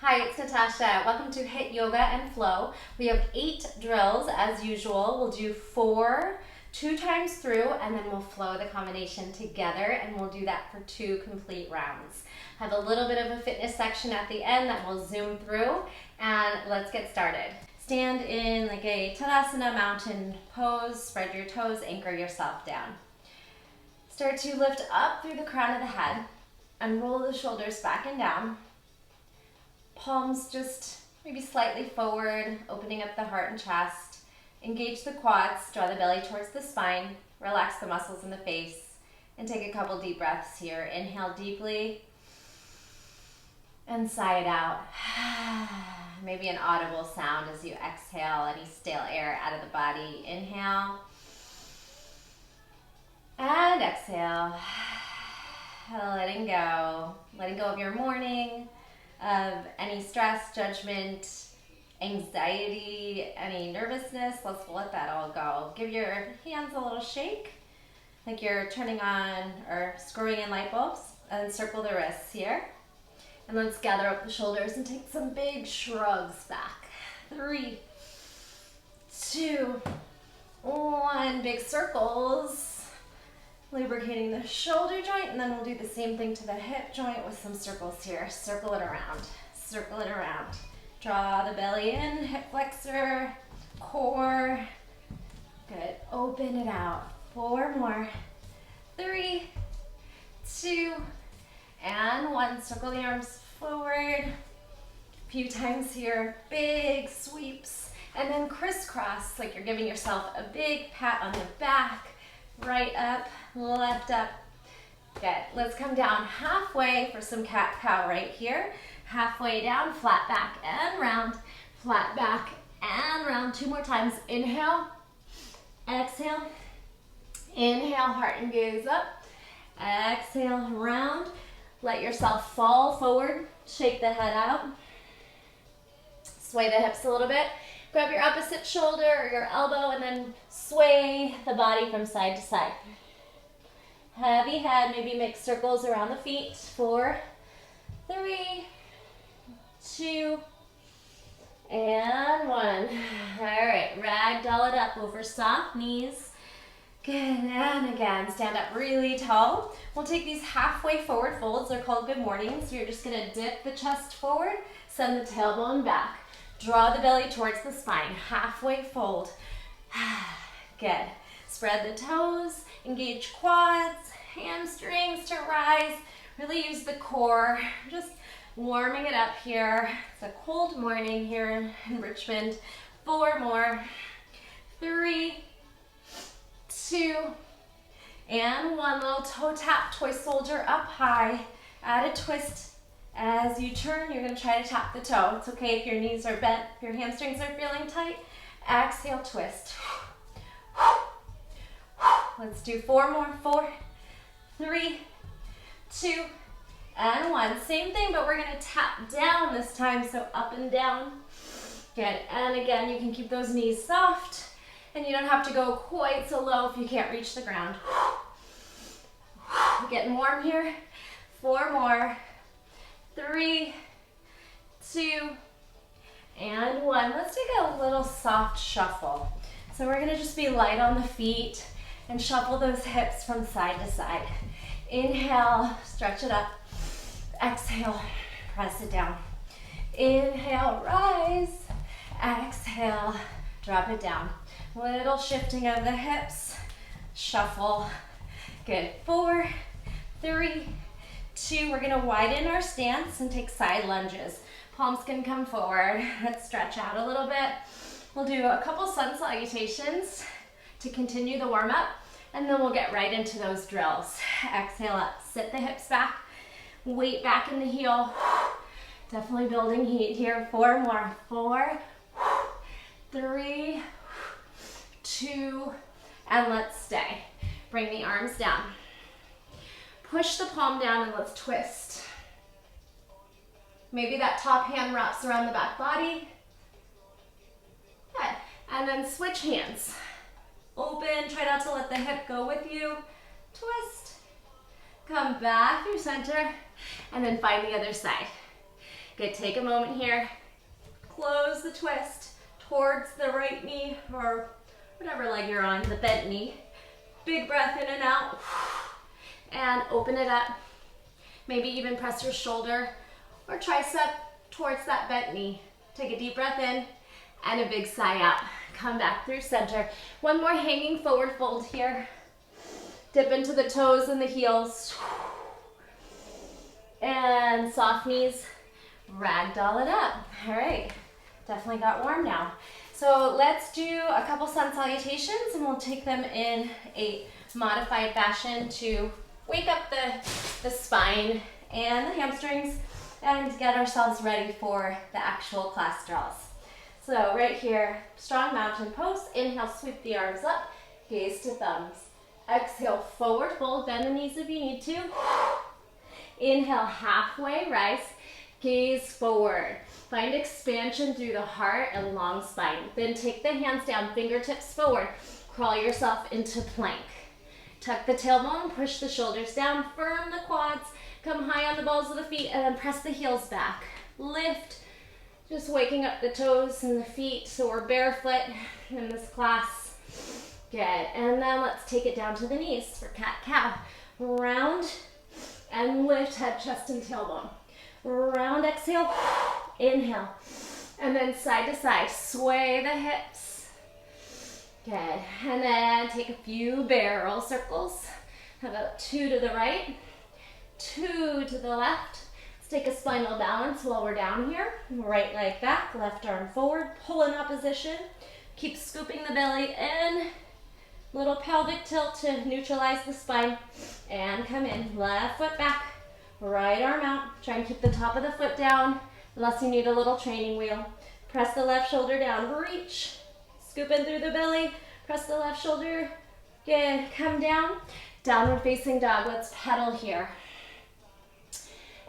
Hi, it's Natasha. Welcome to HIIT Yoga and Flow. We have 8 drills as usual. We'll do 4 2 times through, and then we'll flow the combination together, and we'll do that for 2 complete rounds. Have a little bit of a fitness section at the end that we'll zoom through, and let's get started. Stand in like a Tadasana mountain pose, spread your toes, anchor yourself down. Start to lift up through the crown of the head and roll the shoulders back and down. Palms just maybe slightly forward, opening up the heart and chest. Engage the quads, draw the belly towards the spine, relax the muscles in the face, and take a couple deep breaths here. Inhale deeply, and sigh it out. Maybe an audible sound as you exhale any stale air out of the body. Inhale, and exhale. Letting go of your morning, of any stress, judgment, anxiety, any nervousness. Let's let that all go. Give your hands a little shake, like you're turning on or screwing in light bulbs, and circle the wrists here. And let's gather up the shoulders and take some big shrugs back. 3, 2, 1. Big circles. Lubricating the shoulder joint, and then we'll do the same thing to the hip joint with some circles here. Circle it around, circle it around. Draw the belly in, hip flexor, core. Good, open it out. 4 more. 3, 2, and 1. Circle the arms forward. A few times here, big sweeps. And then crisscross, like you're giving yourself a big pat on the back. Right up, left up. Good. Let's come down halfway for some cat-cow right here. Halfway down, flat back and round. Flat back and round. 2 more times. Inhale, exhale. Inhale, heart and gaze up. Exhale, round. Let yourself fall forward. Shake the head out. Sway the hips a little bit. Grab your opposite shoulder or your elbow and then sway the body from side to side. Heavy head, maybe make circles around the feet. 4, 3, 2, and 1. All right, ragdoll it up over soft knees. Good, and again, stand up really tall. We'll take these halfway forward folds. They're called good mornings. So you're just gonna dip the chest forward, send the tailbone back. Draw the belly towards the spine, halfway fold. Good. Spread the toes, engage quads, hamstrings to rise. Really use the core, just warming it up here. It's a cold morning here in Richmond. 4 more. 3, 2, and 1. Little toe tap, toy soldier up high. Add a twist. As you turn, you're going to try to tap the toe. It's okay if your knees are bent, if your hamstrings are feeling tight. Exhale, twist. Let's do 4 more. 4, 3, 2, and 1. Same thing, but we're going to tap down this time, so up and down. Good. And again, you can keep those knees soft, and you don't have to go quite so low if you can't reach the ground. Getting warm here. 4 more. 3, 2, and 1. Let's take a little soft shuffle. So we're gonna just be light on the feet and shuffle those hips from side to side. Inhale, stretch it up. Exhale, press it down. Inhale, rise. Exhale, drop it down. Little shifting of the hips. Shuffle. Good. 4, 3, 2, we're gonna widen our stance and take side lunges. Palms can come forward. Let's stretch out a little bit. We'll do a couple sun salutations to continue the warm up, and then we'll get right into those drills. Exhale up, sit the hips back, weight back in the heel. Definitely building heat here. 4 more. 4, 3, 2, and let's stay. Bring the arms down. Push the palm down and let's twist. Maybe that top hand wraps around the back body. Good. And then switch hands. Open, try not to let the hip go with you. Twist. Come back through center and then find the other side. Good, take a moment here. Close the twist towards the right knee or whatever leg you're on, the bent knee. Big breath in and out. And open it up. Maybe even press your shoulder or tricep towards that bent knee. Take a deep breath in and a big sigh out. Come back through center. One more hanging forward fold here. Dip into the toes and the heels. And soft knees, ragdoll it up. All right, definitely got warm now. So let's do a couple sun salutations and we'll take them in a modified fashion to wake up the spine and the hamstrings and get ourselves ready for the actual class draws. So right here, strong mountain pose. Inhale, sweep the arms up, gaze to thumbs. Exhale, forward fold, bend the knees if you need to. Inhale, halfway rise, gaze forward. Find expansion through the heart and long spine. Then take the hands down, fingertips forward. Crawl yourself into plank. Tuck the tailbone, push the shoulders down, firm the quads, come high on the balls of the feet, and then press the heels back. Lift, just waking up the toes and the feet, so we're barefoot in this class. Good, and then let's take it down to the knees for cat-cow. Round and lift, head, chest, and tailbone. Round, exhale, inhale, and then side to side, sway the hips. Good, and then take a few barrel circles. How about 2 to the right, 2 to the left. Let's take a spinal balance while we're down here. Right leg back, left arm forward, pull in opposition. Keep scooping the belly in. Little pelvic tilt to neutralize the spine. And come in, left foot back, right arm out. Try and keep the top of the foot down unless you need a little training wheel. Press the left shoulder down, reach. Scoop in through the belly, press the left shoulder. Good, come down. Downward facing dog, let's pedal here.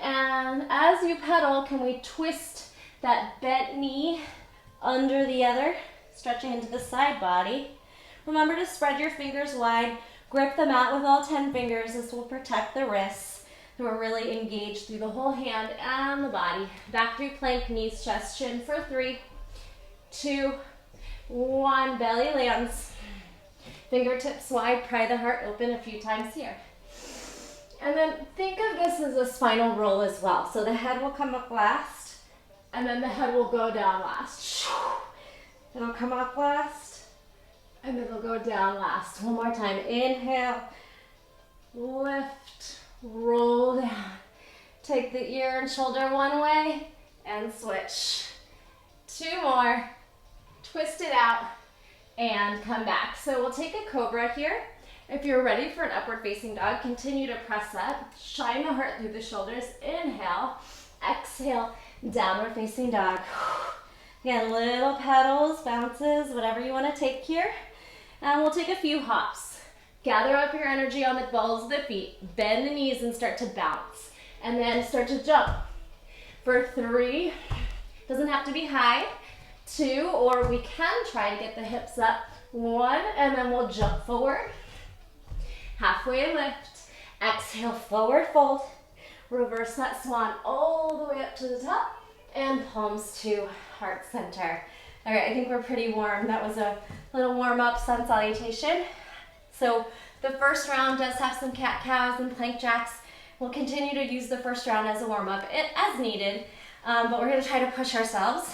And as you pedal, can we twist that bent knee under the other, stretching into the side body. Remember to spread your fingers wide, grip the mat with all 10 fingers. This will protect the wrists. So we're really engaged through the whole hand and the body. Back through plank, knees, chest, chin for 3, 2, 1. Belly lands. Fingertips wide, pry the heart open a few times here. And then think of this as a spinal roll as well. So the head will come up last, and then the head will go down last. It'll come up last, and then it'll go down last. One more time. Inhale, lift, roll down. Take the ear and shoulder one way, and switch. 2 more. Twist it out, and come back. So we'll take a cobra here. If you're ready for an upward facing dog, continue to press up. Shine the heart through the shoulders. Inhale, exhale, downward facing dog. Again, little pedals, bounces, whatever you want to take here. And we'll take a few hops. Gather up your energy on the balls of the feet. Bend the knees and start to bounce. And then start to jump. For 3, doesn't have to be high. 2, or we can try to get the hips up. 1, and then we'll jump forward. Halfway lift. Exhale, forward fold. Reverse that swan all the way up to the top. And palms to heart center. All right, I think we're pretty warm. That was a little warm-up sun salutation. So the first round does have some cat-cows and plank jacks. We'll continue to use the first round as a warm-up as needed, but we're gonna try to push ourselves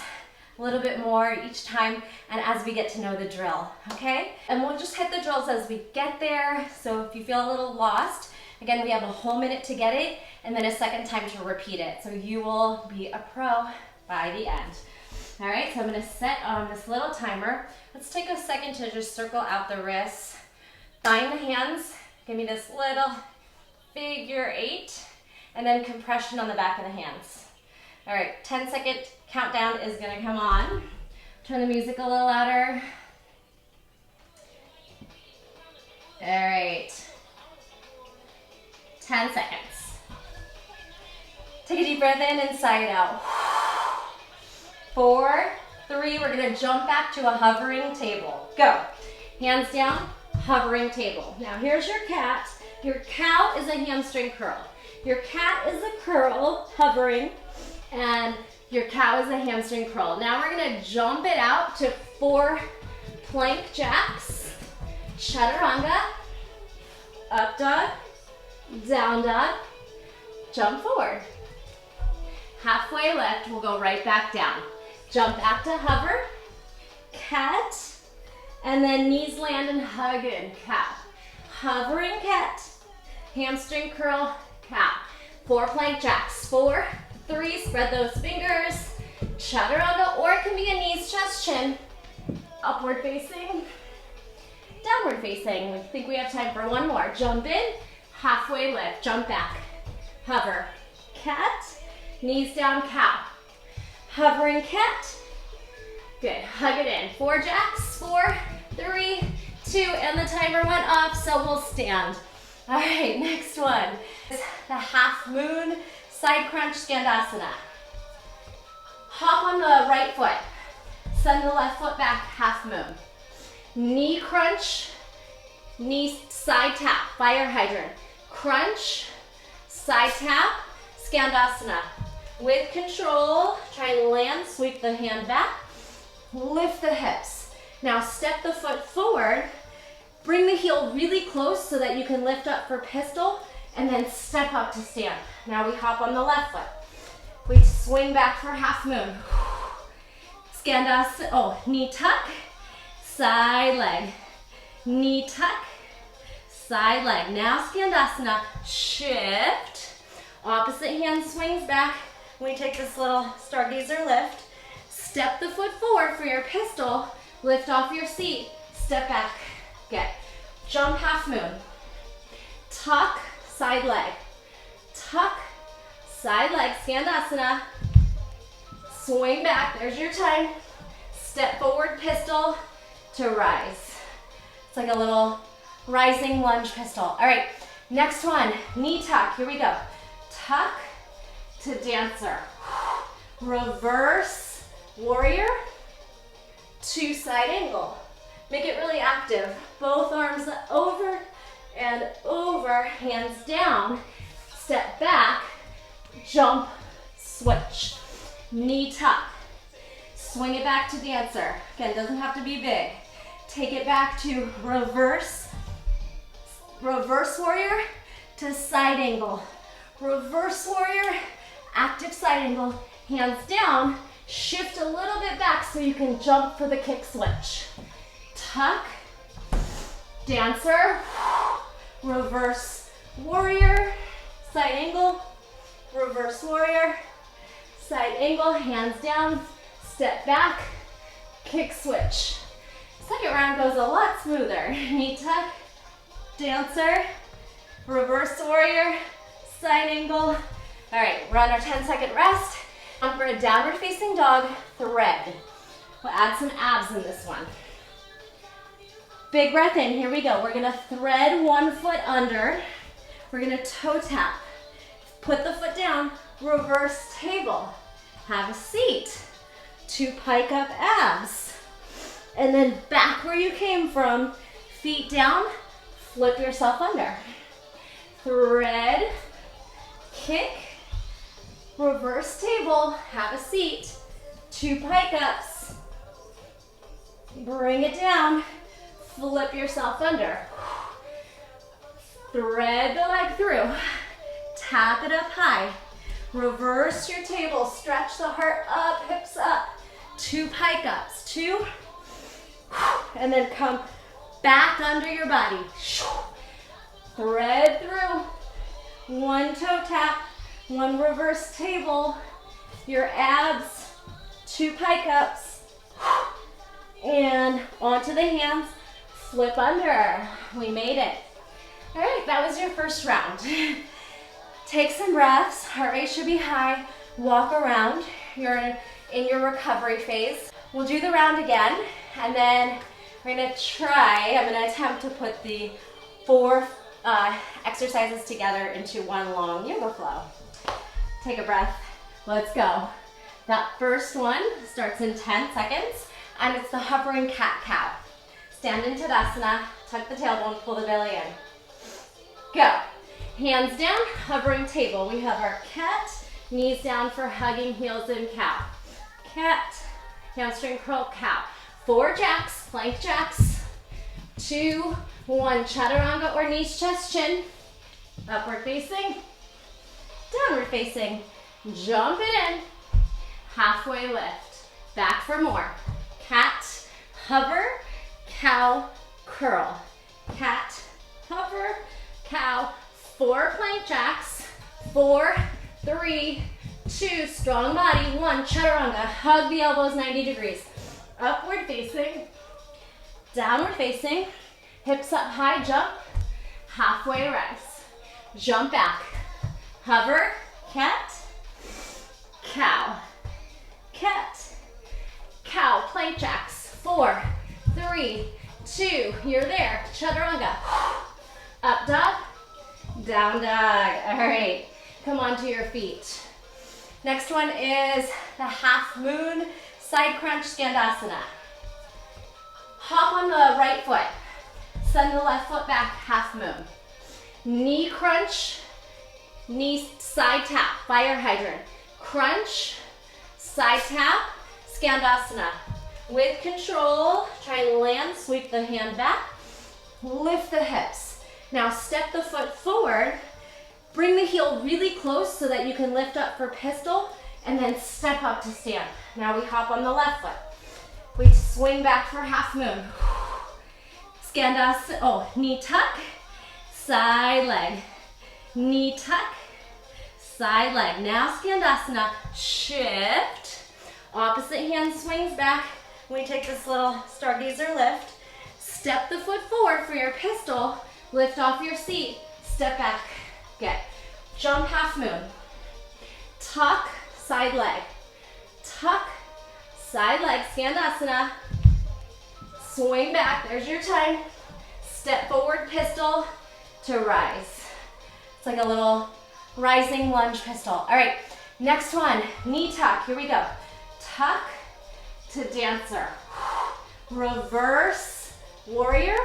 a little bit more each time and as we get to know the drill, okay? And we'll just hit the drills as we get there. So if you feel a little lost, again, we have a whole minute to get it and then a second time to repeat it. So you will be a pro by the end. All right, so I'm gonna set on this little timer. Let's take a second to just circle out the wrists. Bind the hands, give me this little figure 8, and then compression on the back of the hands. All right, 10-second countdown is gonna come on. Turn the music a little louder. All right, 10 seconds. Take a deep breath in and sigh it out. 4, 3, we're gonna jump back to a hovering table. Go. Hands down, hovering table. Now here's your cat. Your cow is a hamstring curl. Your cat is a curl, hovering, And your cow is a hamstring curl. Now we're gonna jump it out to 4 plank jacks. Chaturanga, up dog, down dog, jump forward. Halfway lift, we'll go right back down. Jump back to hover, cat, and then knees land and hug in, cat. Hovering cat, hamstring curl, cat. 4 plank jacks, 4, 3, spread those fingers, chaturanga, or it can be a knees, chest, chin, upward facing, downward facing. We think we have time for one more. Jump in, halfway lift, jump back, hover, cat, knees down, cow. Hovering cat, good, hug it in. 4 jacks, 4, 3, 2, and the timer went off, so we'll stand. All right, next one is the half moon side crunch skandasana. Hop on the right foot, send the left foot back, half moon. Knee crunch, knee side tap, fire hydrant. Crunch, side tap, skandasana. With control, try and land, sweep the hand back, lift the hips. Now step the foot forward, bring the heel really close so that you can lift up for pistol, and then step up to stand. Now we hop on the left foot. We swing back for half moon. Skandasana, knee tuck, side leg, knee tuck, side leg. Now skandasana, shift, opposite hand swings back. We take this little stargazer lift, step the foot forward for your pistol, lift off your seat, step back, good. Jump half moon, tuck, side leg, tuck, side leg, skandasana, swing back, there's your time, step forward, pistol to rise. It's like a little rising lunge pistol. All right, next one, knee tuck, here we go. Tuck to dancer, reverse warrior to side angle. Make it really active. Both arms over and over, hands down, step back, jump, switch. Knee tuck, swing it back to dancer. Again, doesn't have to be big. Take it back to reverse warrior to side angle. Reverse warrior, active side angle, hands down, shift a little bit back so you can jump for the kick switch. Tuck, dancer, reverse warrior, side angle, reverse warrior, side angle, hands down, step back, kick switch. Second round goes a lot smoother. Knee tuck, dancer, reverse warrior, side angle. All right, we're on our 10-second rest. On for a downward facing dog, thread. We'll add some abs in this one. Big breath in, here we go. We're gonna thread one foot under. We're gonna toe tap. Put the foot down, reverse table. Have a seat. 2 pike up abs. And then back where you came from, feet down, flip yourself under. Thread, kick, reverse table, have a seat. 2 pike ups. Bring it down. Flip yourself under. Thread the leg through. Tap it up high. Reverse your table. Stretch the heart up, hips up. 2 pike ups. 2. And then come back under your body. Thread through. 1 toe tap. 1 reverse table. Your abs. 2 pike ups. And onto the hands. Flip under. We made it. All right, that was your first round. Take some breaths. Heart rate should be high. Walk around. You're in your recovery phase. We'll do the round again, and then we're gonna try, I'm gonna attempt to put the 4 exercises together into one long yoga flow. Take a breath. Let's go. That first one starts in 10 seconds, and it's the hovering cat-cow. Stand in Tadasana, tuck the tailbone, pull the belly in. Go. Hands down, hovering table. We have our cat, Knees down for hugging heels in cow. Cat, hamstring curl, cow. 4 jacks, plank jacks. 2, 1, chaturanga or knees, chest, chin. Upward facing, downward facing. Jump it in, halfway lift. Back for more. Cat, hover, cow, curl. Cat, hover, cow. 4 plank jacks. 4, 3, 2, strong body. 1, chaturanga. Hug the elbows 90 degrees. Upward facing, downward facing. Hips up high, jump. Halfway rise. Jump back. Hover, cat, cow, cat, cow. Plank jacks. 4, 3, 2, you're there. Chaturanga. Up dog, down dog. All right, come onto your feet. Next one is the half moon side crunch skandasana. Hop on the right foot. Send the left foot back, half moon. Knee crunch, knee side tap, fire hydrant. Crunch, side tap, skandasana. With control, try and land, sweep the hand back, lift the hips. Now step the foot forward, bring the heel really close so that you can lift up for pistol, and then step up to stand. Now we hop on the left foot. We swing back for half moon. Skandasana, knee tuck, side leg. Knee tuck, side leg. Now skandasana, shift. Opposite hand swings back. We take this little stargazer lift. Step the foot forward for your pistol. Lift off your seat. Step back. Good. Jump half moon. Tuck, side leg. Tuck, side leg. Skandasana. Swing back. There's your time. Step forward, pistol to rise. It's like a little rising lunge pistol. All right, next one, knee tuck. Here we go. Tuck to dancer. Reverse warrior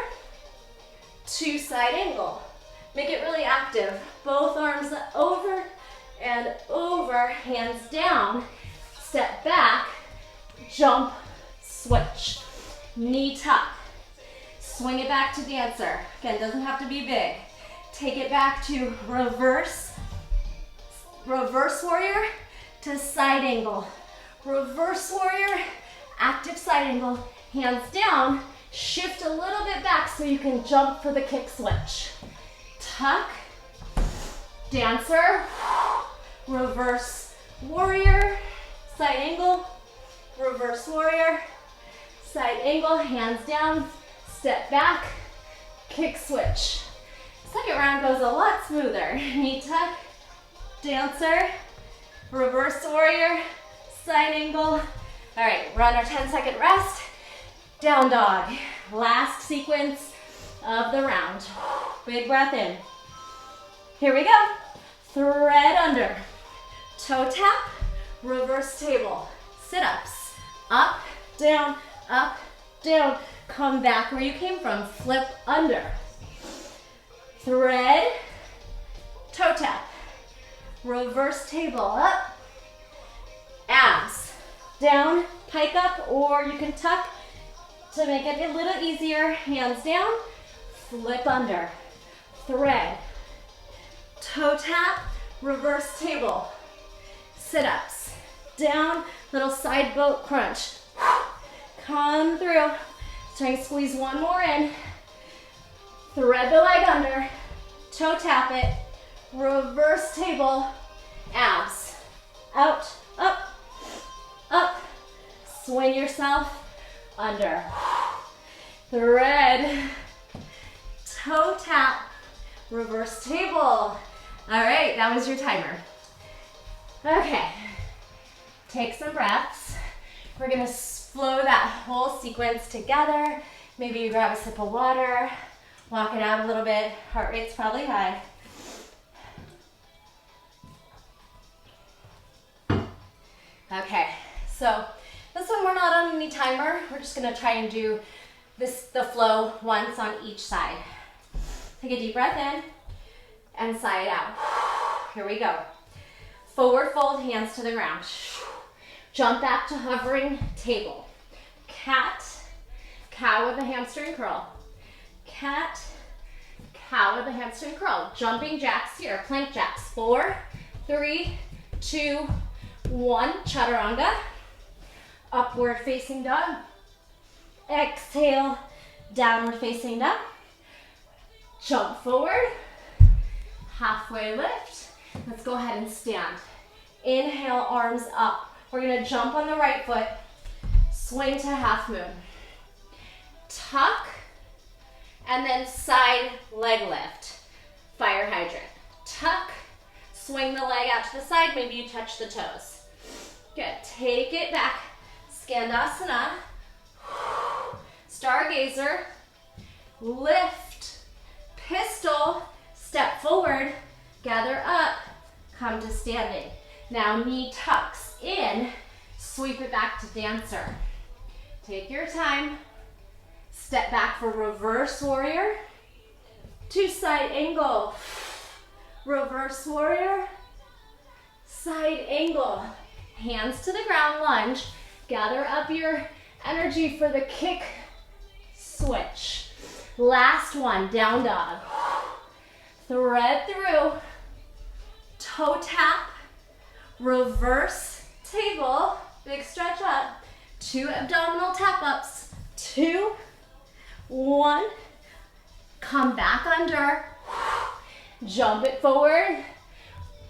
to side angle. Make it really active. Both arms over and over, hands down. Step back, jump, switch. Knee tuck. Swing it back to dancer. Again, doesn't have to be big. Take it back to reverse warrior to side angle. Reverse warrior, active side angle. Hands down, shift a little bit back so you can jump for the kick switch. Tuck, dancer, reverse warrior, side angle, reverse warrior, side angle, hands down, step back, kick switch. Second round goes a lot smoother. Knee tuck, dancer, reverse warrior, side angle. All right, we're on our 10-second rest. Down dog. Last sequence of the round. Big breath in. Here we go. Thread under. Toe tap, reverse table. Sit-ups. Up, down, up, down. Come back where you came from. Flip under. Thread, toe tap. Reverse table, up. Abs. Down, pike up, or you can tuck to make it a little easier. Hands down, flip under. Thread, toe tap, reverse table. Sit-ups. Down, little side boat crunch. Come through. Try and squeeze one more in. Thread the leg under. Toe tap it. Reverse table. Abs. Out, up, up. Swing yourself under. Thread. Toe tap. Reverse table. All right, that was your timer. Okay. Take some breaths. We're gonna flow that whole sequence together. Maybe you grab a sip of water, walk it out a little bit. Heart rate's probably high. Okay, so this one we're not on any timer. We're just gonna try and do the flow once on each side. Take a deep breath in and sigh it out. Here we go. Forward fold, hands to the ground. Jump back to hovering table. Cat, cow with a hamstring curl. Cat, cow with a hamstring curl. Jumping jacks here, plank jacks. 4, 3, 2, 1. Chaturanga. Upward facing dog. Exhale, downward facing dog. Jump forward. Halfway lift. Let's go ahead and stand. Inhale, arms up. We're gonna jump on the right foot. Swing to half moon. Tuck, and then side leg lift. Fire hydrant. Tuck, swing the leg out to the side. Maybe you touch the toes. Good. Take it back. Skandasana. Stargazer. Lift. Pistol. Step forward. Gather up. Come to standing. Now knee tucks in. Sweep it back to dancer. Take your time. Step back for reverse warrior. To side angle. Reverse warrior. Side angle. Hands to the ground, lunge. Gather up your energy for the kick. Switch. Last one, down dog. Thread through. Toe tap. Reverse table. Big stretch up. 2 abdominal tap ups. 2, 1. Come back under. Jump it forward.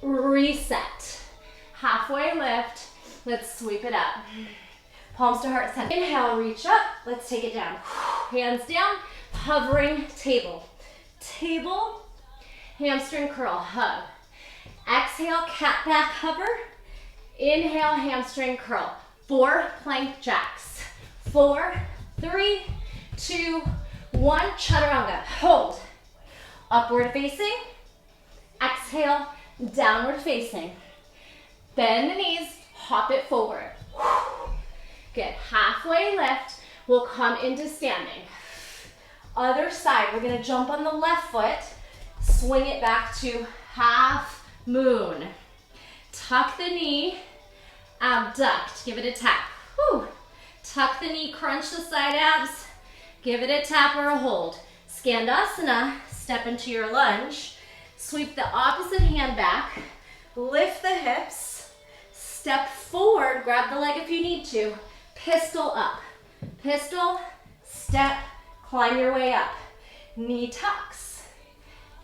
Reset. Halfway lift. Let's sweep it up. Palms to heart center. Inhale, reach up. Let's take it down. Hands down. Hovering table. Table. Hamstring curl. Hug. Exhale, cat back hover. Inhale, hamstring curl. 4 plank jacks. 4, 3, 2, 1. Chaturanga. Hold. Upward facing. Exhale, downward facing. Bend the knees, hop it forward. Good. Halfway lift. We'll come into standing. Other side. We're going to jump on the left foot. Swing it back to half moon. Tuck the knee. Abduct. Give it a tap. Whew. Tuck the knee. Crunch the side abs. Give it a tap or a hold. Skandasana. Step into your lunge. Sweep the opposite hand back. Lift the hips. Step forward. Grab the leg if you need to. Pistol up. Pistol. Step. Climb your way up. Knee tucks.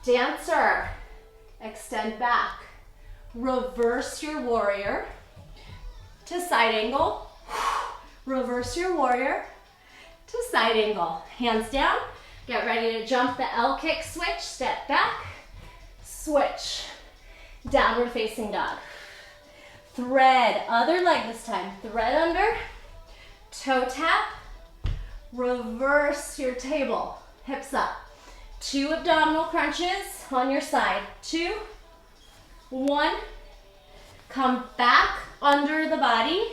Dancer. Extend back. Reverse your warrior. To side angle. Reverse your warrior. To side angle. Hands down. Get ready to jump the L kick switch. Step back. Switch. Downward facing dog. Thread. Other leg this time. Thread under. Toe tap. Reverse your table. Hips up. 2 abdominal crunches on your side. 2, 1. Come back under the body.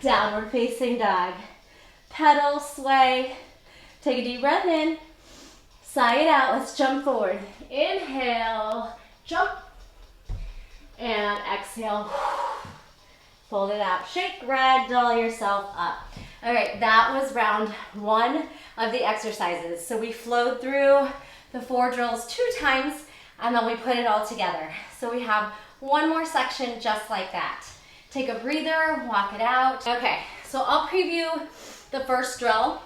Downward facing dog. Pedal, sway. Take a deep breath in. Sigh it out. Let's jump forward. Inhale. Jump. And exhale. Fold it out. Shake, ragdoll yourself up. All right, that was round 1 of the exercises. So we flowed through the 4 drills 2 times, and then we put it all together. So we have one more section just like that. Take a breather, walk it out. Okay, so I'll preview the first drill,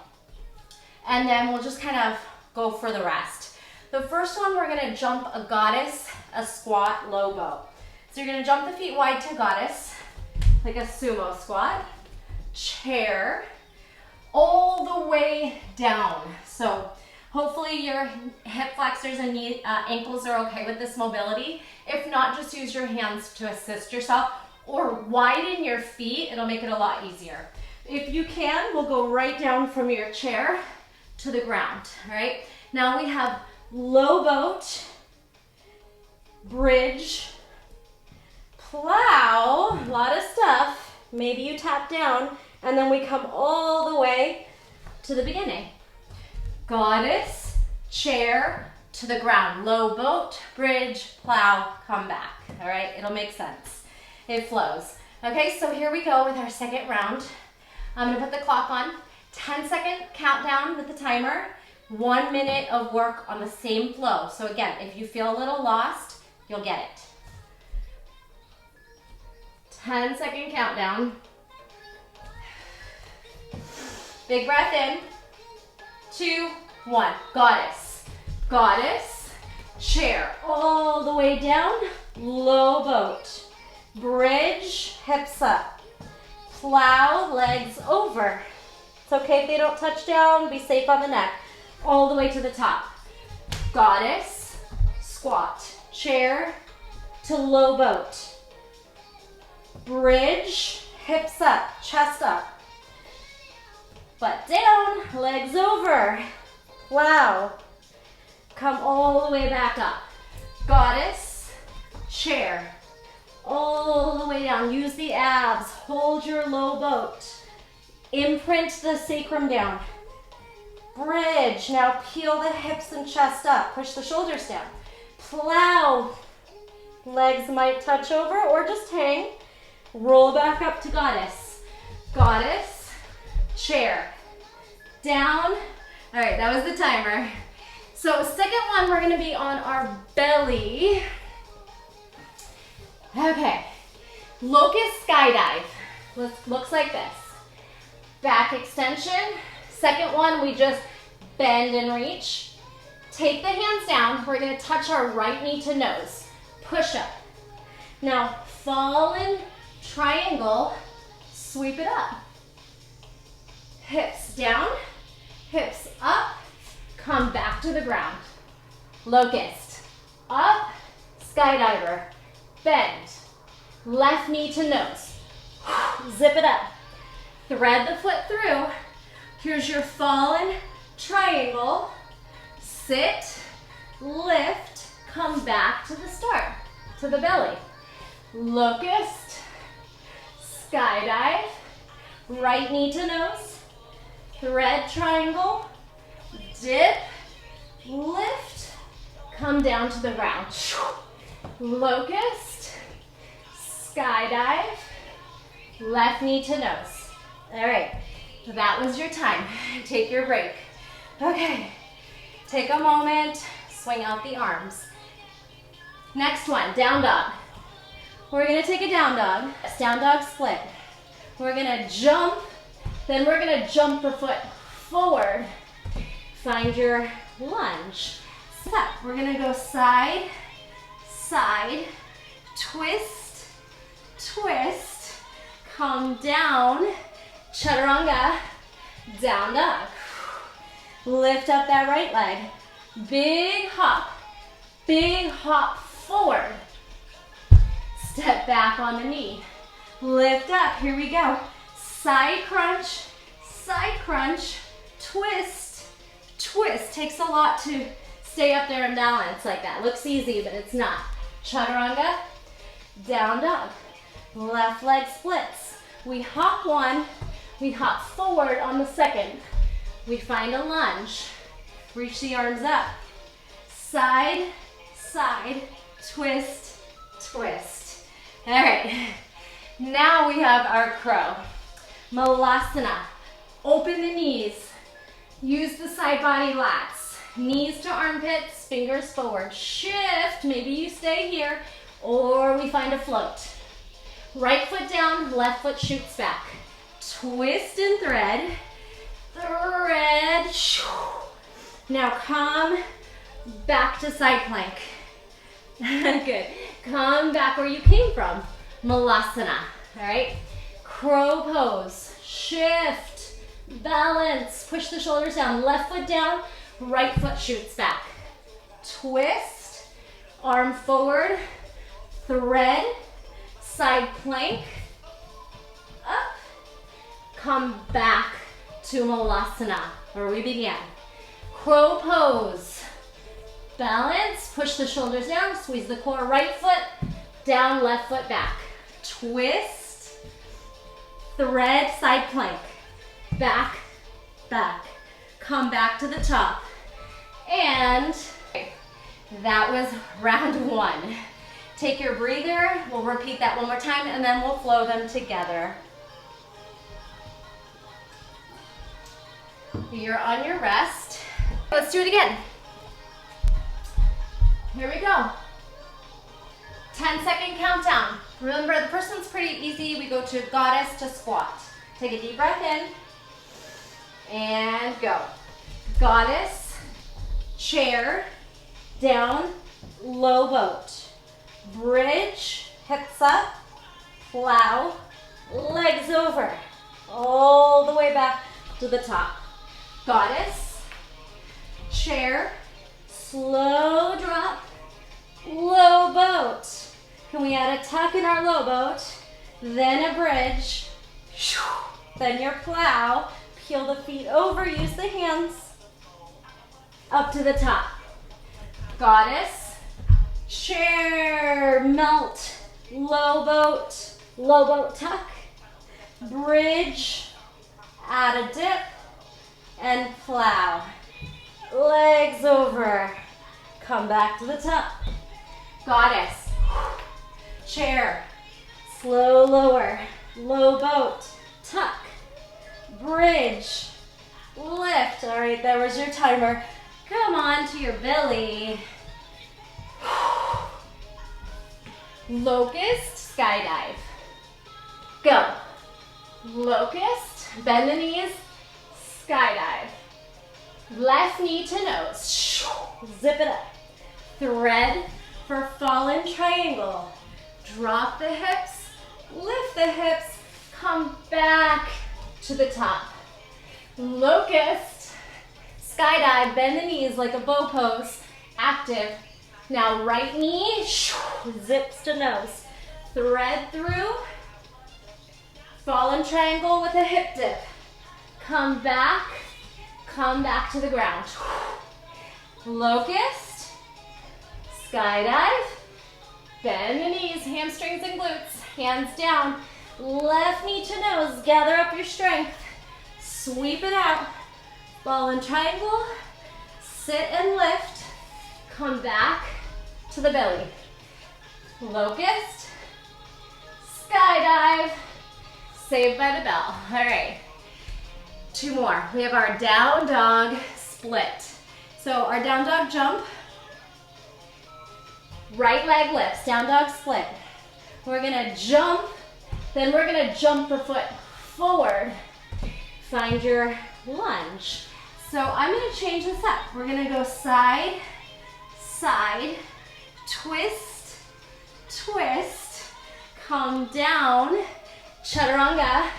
and then we'll just kind of go for the rest. The first one, we're gonna jump a goddess, a squat, low bow. So you're gonna jump the feet wide to goddess, like a sumo squat. Chair, all the way down. So hopefully your hip flexors and knee, ankles are okay with this mobility. If not, just use your hands to assist yourself or widen your feet. It'll make it a lot easier. If you can, we'll go right down from your chair to the ground. All right. Now we have low boat, bridge, plow, a lot of stuff. Maybe you tap down, and then we come all the way to the beginning. Goddess, chair, to the ground. Low boat, bridge, plow, come back. All right, it'll make sense. it flows. Okay, so here we go with our second round. I'm gonna put the clock on. 10-second countdown with the timer. 1 minute of work on the same flow. So again, if you feel a little lost, you'll get it. 10-second countdown. Big breath in. 2, 1. Goddess. Goddess. Chair. All the way down. Low boat. Bridge. Hips up. Plow. Legs over. It's okay if they don't touch down. Be safe on the neck. All the way to the top. Goddess. Squat. Chair to low boat. Bridge. Hips up. Chest up. Butt down, legs over. Wow. Come all the way back up. Goddess, chair. All the way down. Use the abs. Hold your low boat. Imprint the sacrum down. Bridge. Now peel the hips and chest up. Push the shoulders down. Plow. Legs might touch over or just hang. Roll back up to goddess. Goddess. Chair, down. All right, that was the timer. So second one, we're gonna be on our belly. Okay, locust skydive. Looks like this. Back extension. Second one, we just bend and reach. Take the hands down. We're gonna touch our right knee to nose. Push up. Now, fallen triangle, sweep it up. Hips down, hips up, come back to the ground. Locust, up, skydiver, bend, left knee to nose. Zip it up. Thread the foot through. Here's your fallen triangle. Sit, lift, come back to the start, to the belly. Locust, skydive, right knee to nose. Thread triangle, dip, lift, come down to the ground. Locust, skydive, left knee to nose. All right, that was your time. Take your break. Okay, take a moment, swing out the arms. Next one, down dog. We're gonna take a down dog. Down dog split. We're gonna jump. Then we're gonna jump the foot forward. Find your lunge. Step. We're gonna go side, side, twist, twist, come down, chaturanga, down dog. Lift up that right leg. Big hop forward. Step back on the knee. Lift up, here we go. Side crunch, twist, twist. Takes a lot to stay up there and balance like that. Looks easy, but it's not. Chaturanga, down dog. Left leg splits. We hop one, we hop forward on the second. We find a lunge. Reach the arms up. Side, side, twist, twist. All right, now we have our crow. Malasana. Open the knees. Use the side body lats. Knees to armpits, fingers forward. Shift, maybe you stay here, or we find a float. Right foot down, left foot shoots back. Twist and thread. Thread. Now come back to side plank. Good. Come back where you came from. Malasana. All right. Crow pose. Shift. Balance. Push the shoulders down. Left foot down. Right foot shoots back. Twist. Arm forward. Thread. Side plank. Up. Come back to Malasana, where we began. Crow pose. Balance. Push the shoulders down. Squeeze the core. Right foot down. Left foot back. Twist. Thread. Side plank. Back. Back. Come back to the top. And that was round one. Take your breather. We'll repeat that one more time, and then we'll flow them together. You're on your rest. Let's do it again. Here we go. 10-second countdown. Remember, the first one's pretty easy. We go to goddess to squat. Take a deep breath in and go. Goddess, chair, down, low boat. Bridge, hips up, plow, legs over, all the way back to the top. Goddess, chair, slow drop, low boat. Can we add a tuck in our low boat? Then a bridge, then your plow, peel the feet over, use the hands, up to the top. Goddess, chair, melt, low boat tuck, bridge, add a dip, and plow. Legs over, come back to the top. Goddess, chair, slow lower, low boat, tuck, bridge, lift. All right, there was your timer. Come on to your belly. Locust, skydive. Go. Locust, bend the knees, skydive. Left knee to nose. Zip it up. Thread for fallen triangle. Drop the hips, lift the hips, come back to the top. Locust, skydive, bend the knees like a bow pose, active. Now right knee, zips to nose. Thread through, fallen triangle with a hip dip. Come back to the ground. Locust, skydive, bend the knees, hamstrings and glutes, hands down. Left knee to nose, gather up your strength. Sweep it out. Fallen triangle, sit and lift. Come back to the belly. Locust, skydive, saved by the bell. All right, 2 more. We have our down dog split. So our down dog jump, right leg lifts, down dog split. We're gonna jump, then we're gonna jump the foot forward. Find your lunge. So I'm gonna change this up. We're gonna go side, side, twist, twist, come down, chaturanga,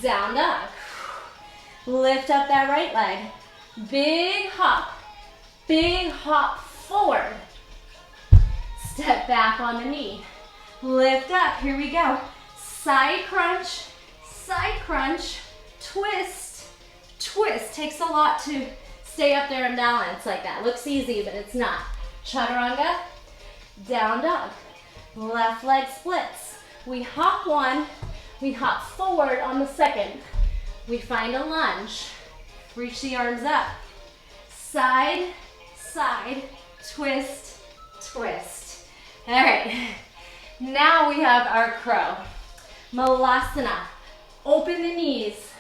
down dog. Lift up that right leg. Big hop forward. Step back on the knee. Lift up, here we go. Side crunch, twist, twist. Takes a lot to stay up there and balance like that. Looks easy, but it's not. Chaturanga, down dog. Left leg splits. We hop one, we hop forward on the second. We find a lunge. Reach the arms up. Side, side, twist, twist. All right, now we have our crow. Malasana. Open the knees.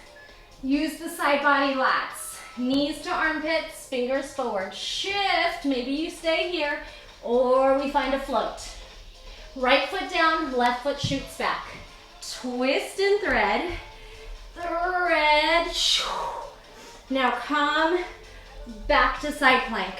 Use the side body lats. Knees to armpits, fingers forward. Shift, maybe you stay here, or we find a float. Right foot down, left foot shoots back. Twist and thread. Thread. Now come back to side plank.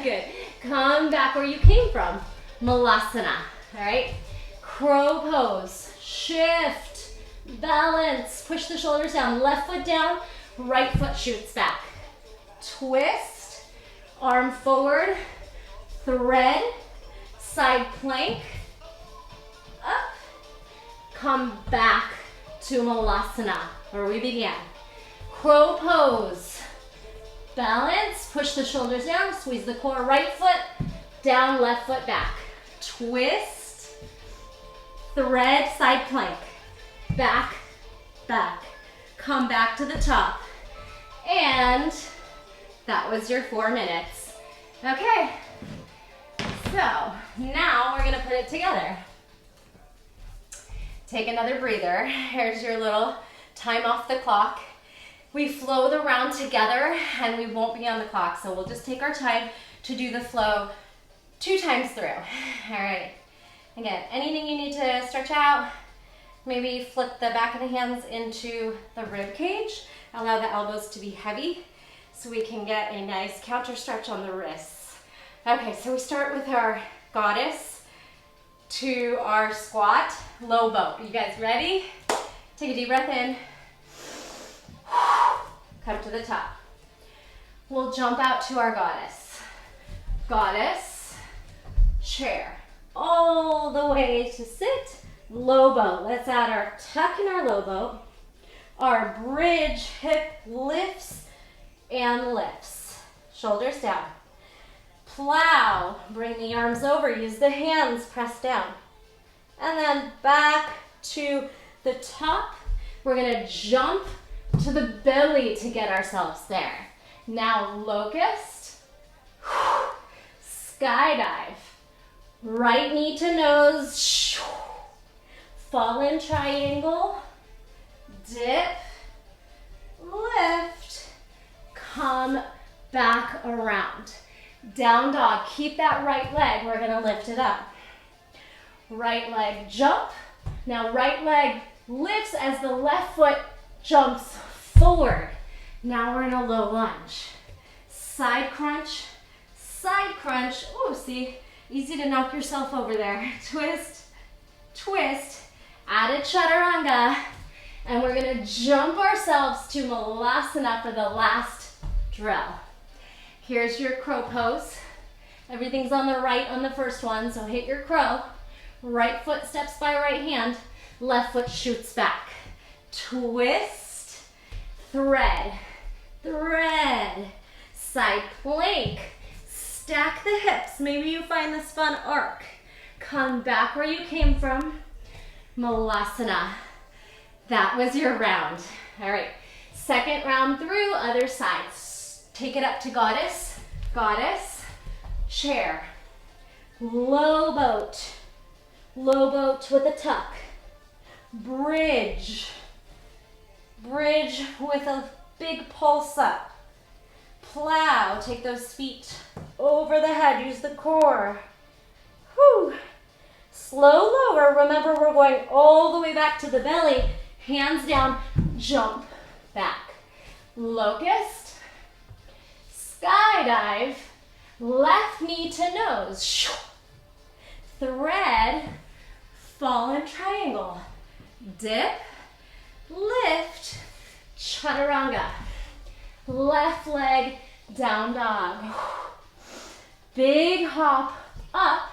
Good. Come back where you came from. Malasana. All right. Crow pose. Shift. Balance. Push the shoulders down. Left foot down. Right foot shoots back. Twist. Arm forward. Thread. Side plank. Up. Come back to Malasana, where we began. Crow pose. Balance, push the shoulders down, squeeze the core, right foot, down, left foot back. Twist, thread, side plank. Back, back. Come back to the top. And that was your 4 minutes. Okay, So now we're gonna put it together. Take another breather. Here's your little time off the clock. We flow the round together and we won't be on the clock. So we'll just take our time to do the flow 2 times through. All right. Again, anything you need to stretch out, maybe flip the back of the hands into the rib cage. Allow the elbows to be heavy so we can get a nice counter stretch on the wrists. Okay, so we start with our goddess to our squat, low boat. You guys ready? Take a deep breath in. Come to the top. We'll jump out to our goddess. Goddess, chair. All the way to sit, low boat. Let's add our tuck in our low boat. Our bridge hip lifts and lifts. Shoulders down. Plow, bring the arms over, use the hands, press down. And then back to the top. We're gonna jump to the belly to get ourselves there. Now locust, skydive, right knee to nose, fall in triangle, dip, lift, come back around. Down dog, keep that right leg, we're gonna lift it up. Right leg jump. Now right leg lifts as the left foot jumps forward. Now we're in a low lunge. Side crunch, side crunch. Oh, see, easy to knock yourself over there. Twist, twist, added chaturanga. And we're gonna jump ourselves to malasana for the last drill. Here's your crow pose. Everything's on the right on the first one, so hit your crow. Right foot steps by right hand, left foot shoots back. Twist, thread, thread, side plank. Stack the hips. Maybe you find this fun arc. Come back where you came from. Malasana. That was your round. All right, second round through, other side. Take it up to goddess, goddess, chair, low boat with a tuck, bridge, bridge with a big pulse up, plow, take those feet over the head, use the core, whew. Slow lower, remember we're going all the way back to the belly, hands down, jump back, locust, skydive, left knee to nose, thread, fall in triangle, dip, lift, chaturanga, left leg, down dog, big hop up.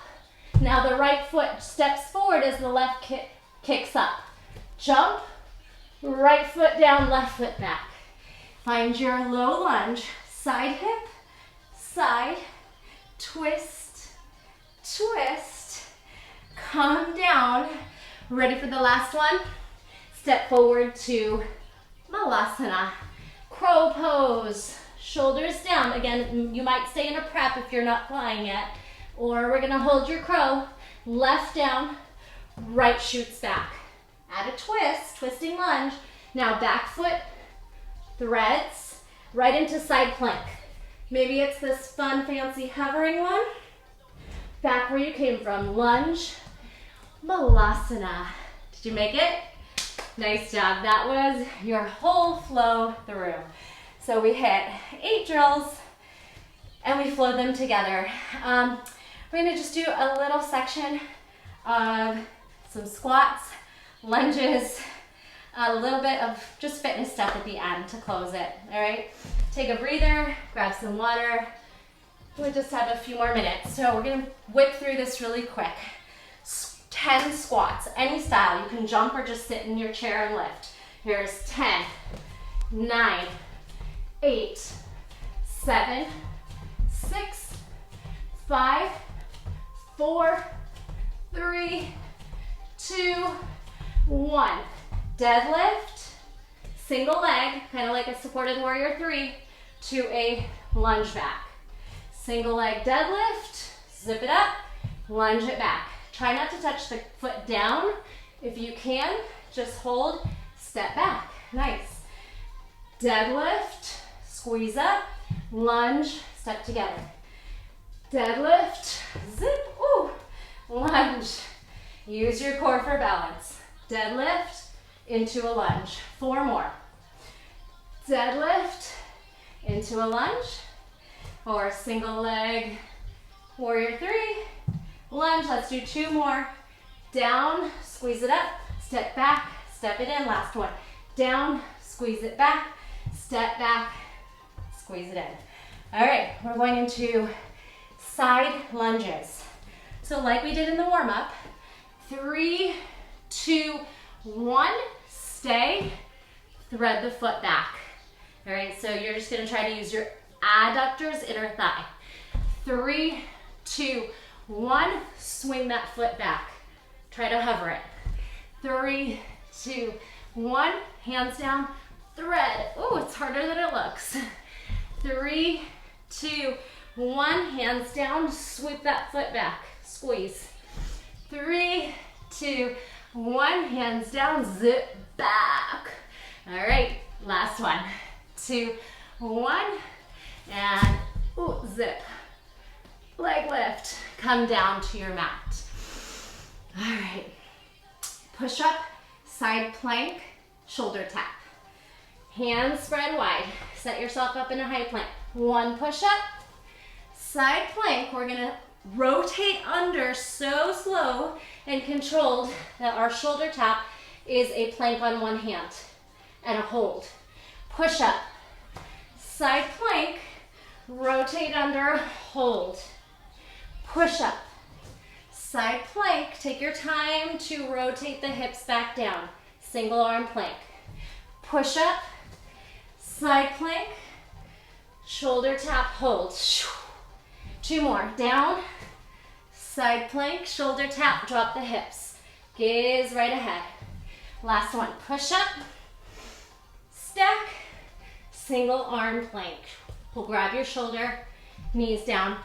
Now the right foot steps forward as the left kicks up, jump, right foot down, left foot back. Find your low lunge. Side hip, side, twist, twist, come down. Ready for the last one? Step forward to malasana. Crow pose, shoulders down. Again, you might stay in a prep if you're not flying yet. Or we're gonna hold your crow, left down, right shoots back. Add a twist, twisting lunge. Now back foot, threads, right into side plank. Maybe it's this fun, fancy hovering one. Back where you came from. Lunge, malasana. Did you make it? Nice job. That was your whole flow through. So we hit 8 drills and we flowed them together. We're gonna just do a little section of some squats, lunges, a little bit of just fitness stuff at the end to close it, all right? Take a breather, grab some water. We just have a few more minutes. So we're gonna whip through this really quick. 10 squats, any style. You can jump or just sit in your chair and lift. Here's 10, 9, 8, 7, 6, 5, 4, 3, 2, 1. Deadlift, single leg, kind of like a supported warrior 3, to a lunge back. Single leg deadlift, zip it up, lunge it back. Try not to touch the foot down. If you can, just hold, step back. Nice. Deadlift, squeeze up, lunge, step together. Deadlift, zip, ooh, lunge. Use your core for balance. Deadlift into a lunge. 4 more. Deadlift into a lunge, or single leg, warrior 3, lunge. Let's do 2 more. Down, squeeze it up, step back, step it in. Last one. Down, squeeze it back, step back, squeeze it in. All right, we're going into side lunges. So like we did in the warm-up, 3, 2, 1, stay, thread the foot back. All right, so you're just gonna try to use your adductors, inner thigh. 3, 2, 1, swing that foot back. Try to hover it. 3, 2, 1, hands down, thread. Oh, it's harder than it looks. 3, 2, 1, hands down, sweep that foot back, squeeze. 3, 2, 1, hands down, zip back. All right, last one. 2, 1, and ooh, zip. Leg lift, come down to your mat. All right, push up, side plank, shoulder tap. Hands spread wide, set yourself up in a high plank. 1 push up, side plank. We're gonna rotate under so slow and controlled that our shoulder tap is a plank on one hand and a hold. Push up, side plank, rotate under, hold. Push up, side plank. Take your time to rotate the hips back down. Single arm plank. Push up, side plank, shoulder tap, hold. 2 more. Down, side plank, shoulder tap, drop the hips. Gaze right ahead. Last one. Push up, stack, single arm plank. We'll grab your shoulder, knees down,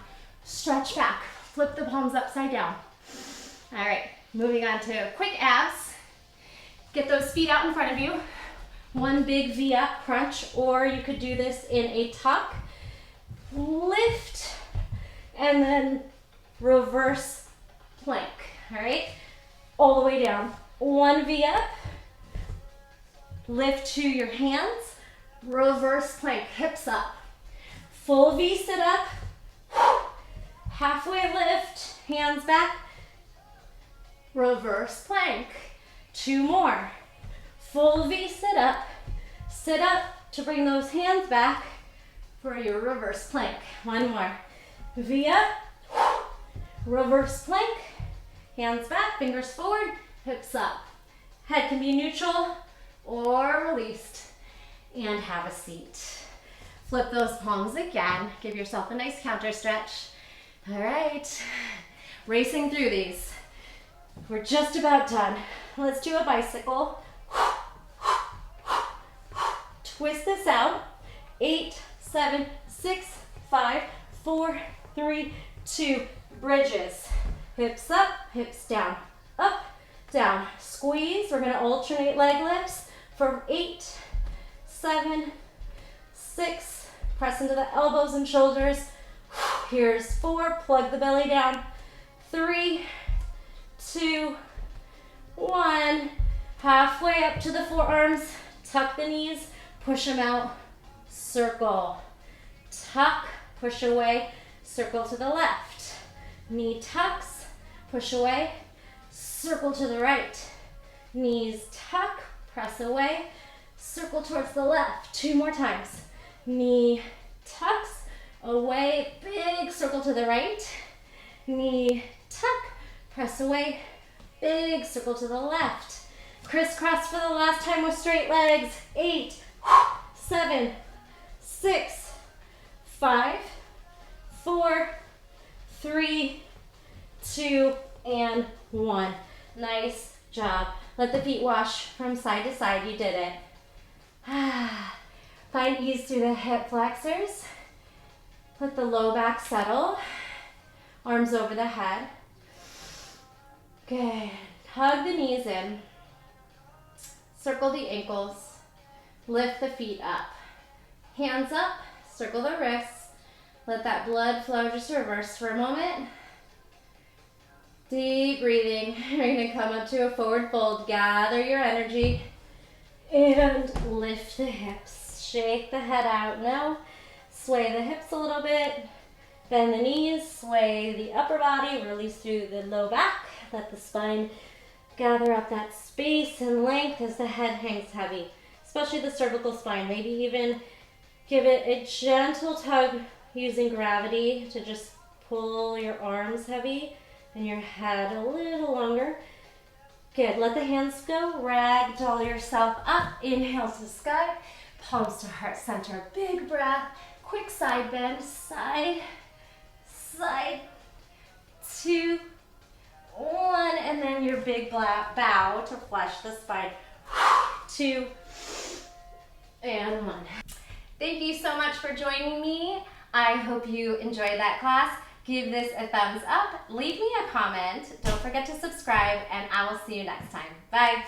stretch back, flip the palms upside down. All right, moving on to quick abs. Get those feet out in front of you. 1 big V up crunch, or you could do this in a tuck. Lift, and then reverse plank, all right? All the way down. 1 V up, lift to your hands, reverse plank, hips up. Full V sit up, halfway lift, hands back, reverse plank. 2 more. Full V sit up to bring those hands back for your reverse plank. 1 more. V up, reverse plank, hands back, fingers forward, hips up. Head can be neutral or released. And have a seat. Flip those palms again. Give yourself a nice counter stretch. All right, racing through these. We're just about done. Let's do a bicycle. Twist this out. 8, 7, 6, 5, 4, 3, 2. Bridges. Hips up, hips down. Up, down. Squeeze. We're going to alternate leg lifts for 8, 7, 6. Press into the elbows and shoulders. Here's 4. Plug the belly down. 3, 2, 1. Halfway up to the forearms. Tuck the knees. Push them out. Circle. Tuck. Push away. Circle to the left. Knee tucks. Push away. Circle to the right. Knees tuck. Press away. Circle towards the left. 2 more times. Knee tucks, away, big circle to the right. Knee tuck, press away, big circle to the left. Crisscross for the last time with straight legs. 8, 7, 6, 5, 4, 3, 2, and 1. Nice job. Let the feet wash from side to side. You did it. Find ease through the hip flexors. Let the low back settle. Arms over the head. Good. Hug the knees in. Circle the ankles. Lift the feet up. Hands up. Circle the wrists. Let that blood flow. Just reverse for a moment. Deep breathing. You're going to come up to a forward fold. Gather your energy. And lift the hips. Shake the head out. Now, sway the hips a little bit. Bend the knees. Sway the upper body. Release through the low back. Let the spine gather up that space and length as the head hangs heavy, especially the cervical spine. Maybe even give it a gentle tug using gravity to just pull your arms heavy and your head a little longer. Good. Let the hands go. Ragdoll yourself up. Inhale to the sky. Palms to heart center. Big breath. Quick side bend. Side, side, 2, 1. And then your big bow to flush the spine. 2 and 1. Thank you so much for joining me. I hope you enjoyed that class. Give this a thumbs up. Leave me a comment. Don't forget to subscribe, and I will see you next time. Bye.